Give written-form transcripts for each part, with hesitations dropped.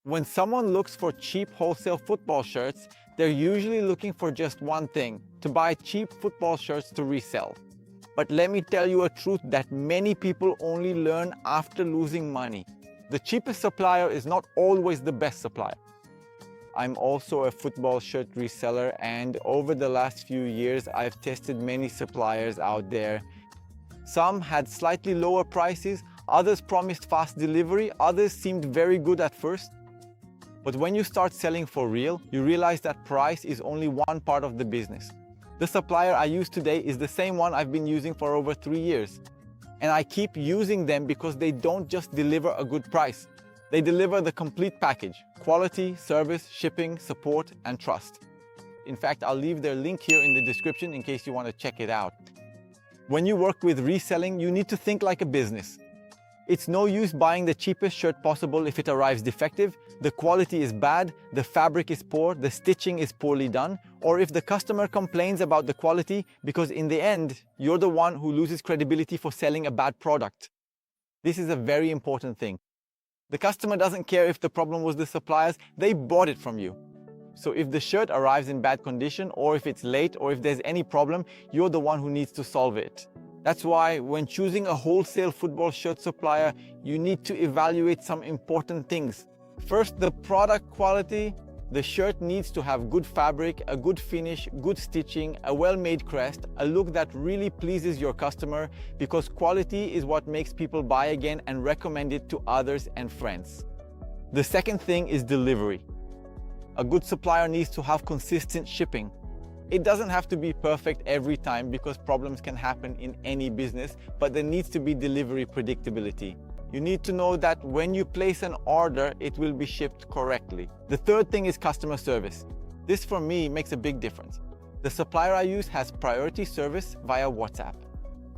When someone looks for cheap wholesale football shirts, they're usually looking for just one thing: to buy cheap football shirts to resell. But let me tell you a truth that many people only learn after losing money. The cheapest supplier is not always the best supplier. I'm also a football shirt reseller, and over the last few years, I've tested many suppliers out there. Some had slightly lower prices, others promised fast delivery, others seemed very good at first. But when you start selling for real, you realize that price is only one part of the business. The supplier I use today is the same one I've been using for over 3 years. And I keep using them because they don't just deliver a good price. They deliver the complete package: quality, service, shipping, support, and trust. In fact, I'll leave their link here in the description in case you want to check it out. When you work with reselling, you need to think like a business. It's no use buying the cheapest shirt possible if it arrives defective, the quality is bad, the fabric is poor, the stitching is poorly done, or if the customer complains about the quality, because in the end, you're the one who loses credibility for selling a bad product. This is a very important thing. The customer doesn't care if the problem was the suppliers, they bought it from you. So if the shirt arrives in bad condition, or if it's late, or if there's any problem, you're the one who needs to solve it. That's why when choosing a wholesale football shirt supplier, you need to evaluate some important things. First, the product quality. The shirt needs to have good fabric, a good finish, good stitching, a well-made crest, a look that really pleases your customer, because quality is what makes people buy again and recommend it to others and friends. The second thing is delivery. A good supplier needs to have consistent shipping. It doesn't have to be perfect every time because problems can happen in any business, but there needs to be delivery predictability. You need to know that when you place an order, it will be shipped correctly. The third thing is customer service. This for me makes a big difference. The supplier I use has priority service via WhatsApp.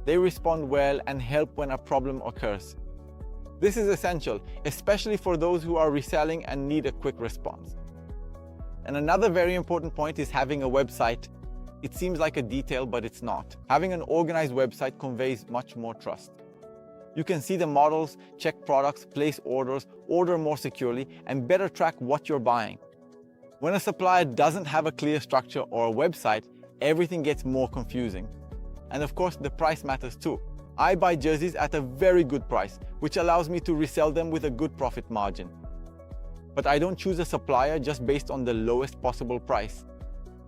They respond well and help when a problem occurs. This is essential, especially for those who are reselling and need a quick response. And another very important point is having a website. It seems like a detail, but it's not. Having an organized website conveys much more trust. You can see the models, check products, place orders, order more securely, and better track what you're buying. When a supplier doesn't have a clear structure or a website, everything gets more confusing. And of course, the price matters too. I buy jerseys at a very good price, which allows me to resell them with a good profit margin. But I don't choose a supplier just based on the lowest possible price.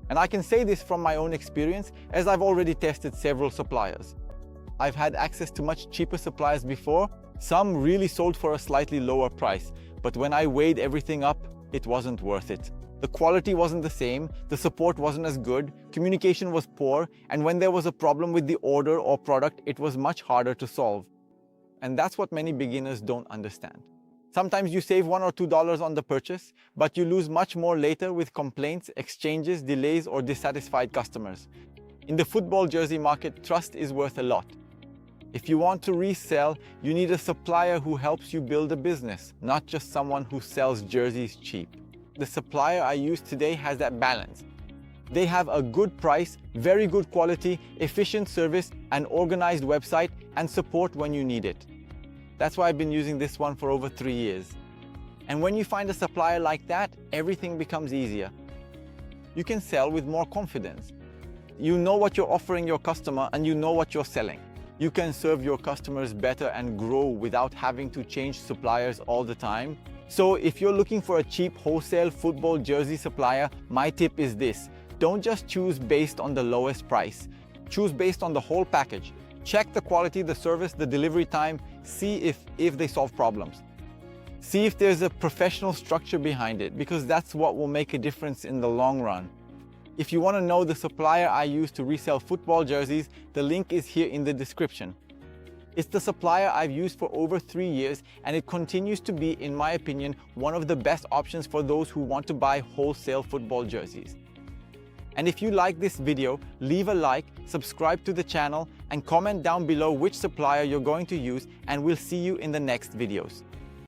And I can say this from my own experience, as I've already tested several suppliers. I've had access to much cheaper suppliers before. Some really sold for a slightly lower price, but when I weighed everything up, it wasn't worth it. The quality wasn't the same, the support wasn't as good, communication was poor, and when there was a problem with the order or product, it was much harder to solve. And that's what many beginners don't understand. Sometimes you save $1 or $2 on the purchase, but you lose much more later with complaints, exchanges, delays, or dissatisfied customers. In the football jersey market, trust is worth a lot. If you want to resell, you need a supplier who helps you build a business, not just someone who sells jerseys cheap. The supplier I use today has that balance. They have a good price, very good quality, efficient service, an organized website, and support when you need it. That's why I've been using this one for over 3 years. And when you find a supplier like that, everything becomes easier. You can sell with more confidence. You know what you're offering your customer and you know what you're selling. You can serve your customers better and grow without having to change suppliers all the time. So if you're looking for a cheap wholesale football jersey supplier, my tip is this: don't just choose based on the lowest price. Choose based on the whole package. Check the quality, the service, the delivery time. See if they solve problems. See if there's a professional structure behind it, because that's what will make a difference in the long run. If you want to know the supplier I use to resell football jerseys, the link is here in the description. It's the supplier I've used for over 3 years, and it continues to be, in my opinion, one of the best options for those who want to buy wholesale football jerseys. And if you like this video, leave a like, subscribe to the channel, and comment down below which supplier you're going to use, and we'll see you in the next videos.